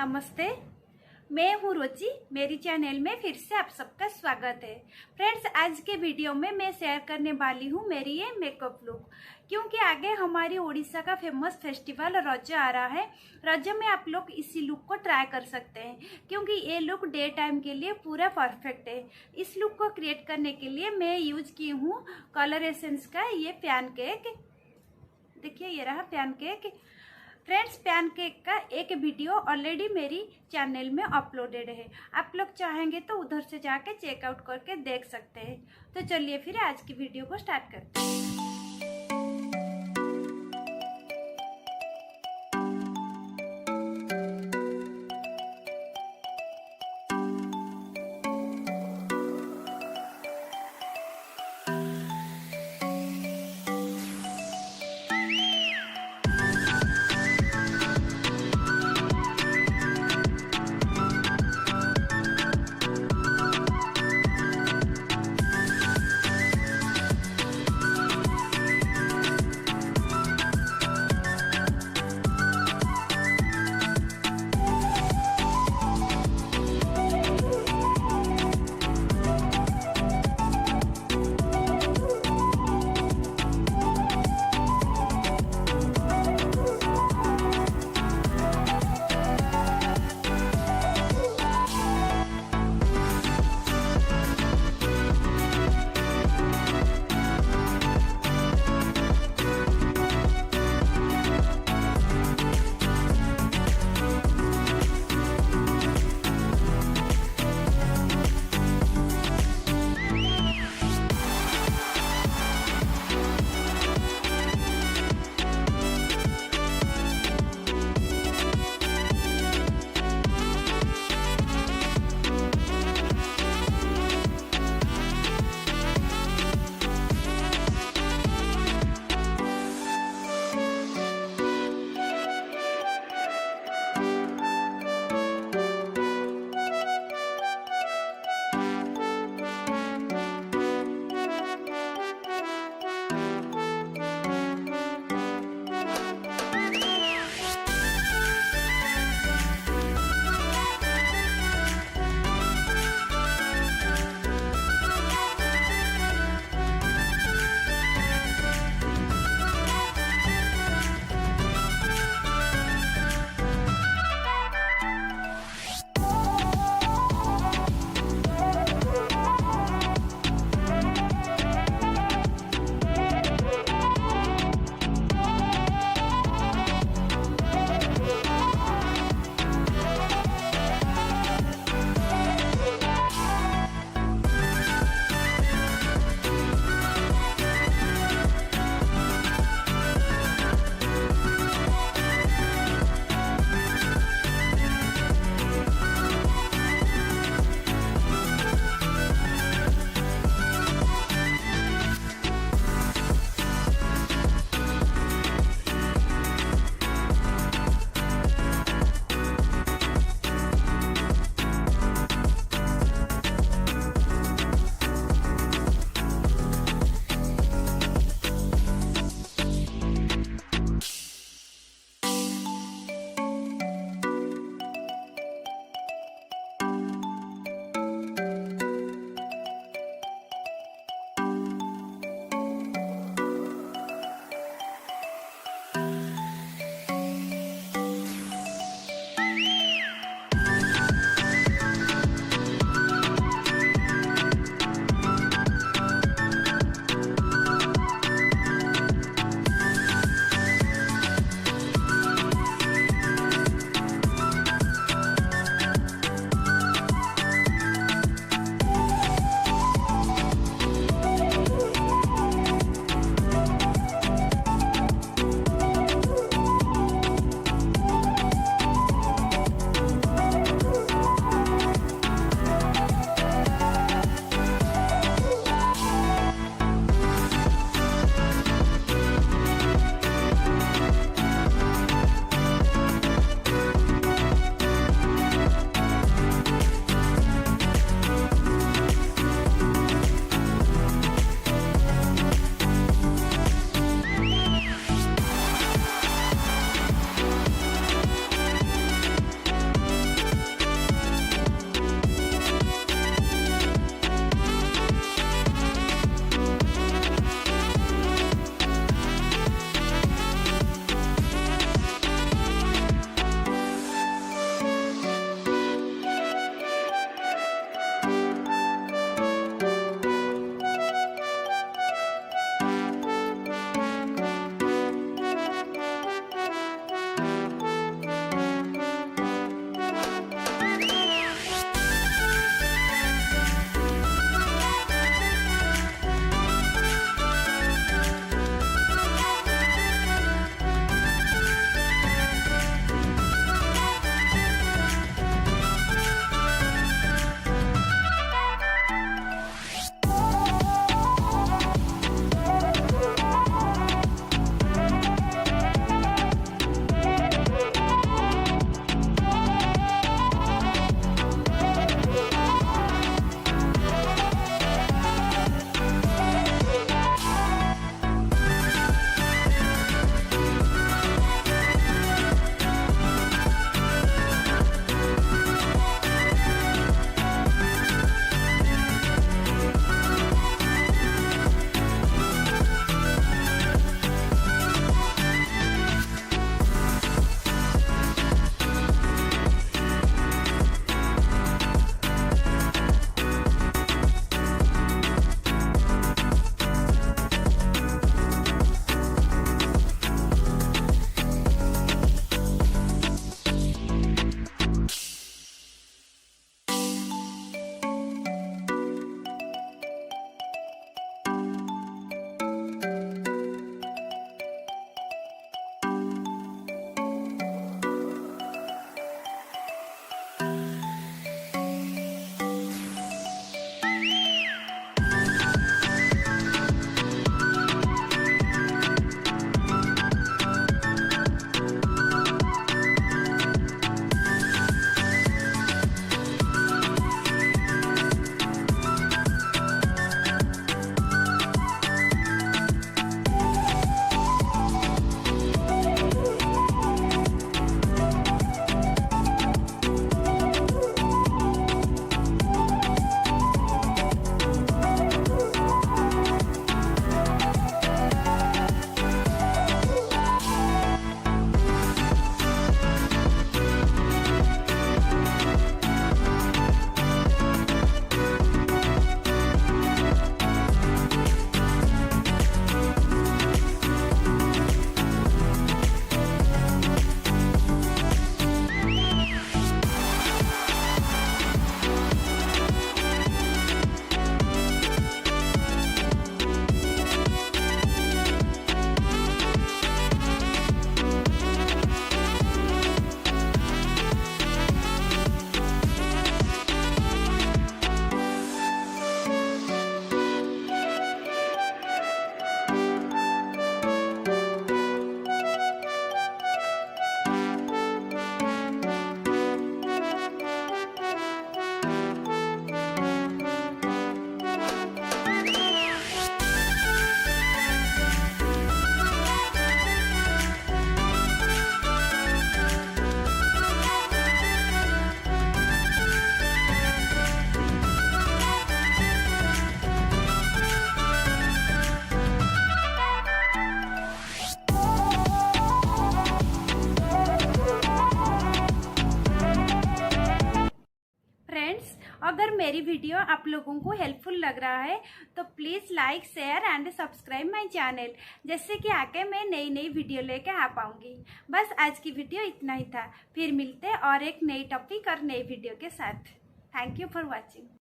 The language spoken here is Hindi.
नमस्ते, मैं हूँ रुचि। मेरी चैनल में फिर से आप सबका स्वागत है। फ्रेंड्स, आज के वीडियो में मैं शेयर करने वाली हूँ मेरी ये मेकअप लुक, क्योंकि आगे हमारी उड़ीसा का फेमस फेस्टिवल रज आ रहा है। रज में आप लोग इसी लुक को ट्राई कर सकते हैं, क्योंकि ये लुक डे टाइम के लिए पूरा परफेक्ट है। इस लुक को क्रिएट करने के लिए मैं यूज की हूँ कलर एसेंस का ये पैन केक। देखिए, ये रहा pan cake. Friends, pan cake का एक वीडियो ऑलरेडी मेरी चैनल में अपलोडेड है, आप लोग चाहेंगे तो उधर से जाके चेकआउट करके देख सकते हैं। तो चलिए फिर आज की वीडियो को स्टार्ट करते हैं। अगर मेरी वीडियो आप लोगों को हेल्पफुल लग रहा है तो please like, share and subscribe my channel, जिससे कि आगे मैं नई नई वीडियो लेके आ पाऊंगी। बस आज की वीडियो इतना ही था, फिर मिलते और एक नई टॉपिक और नई वीडियो के साथ। Thank you for watching.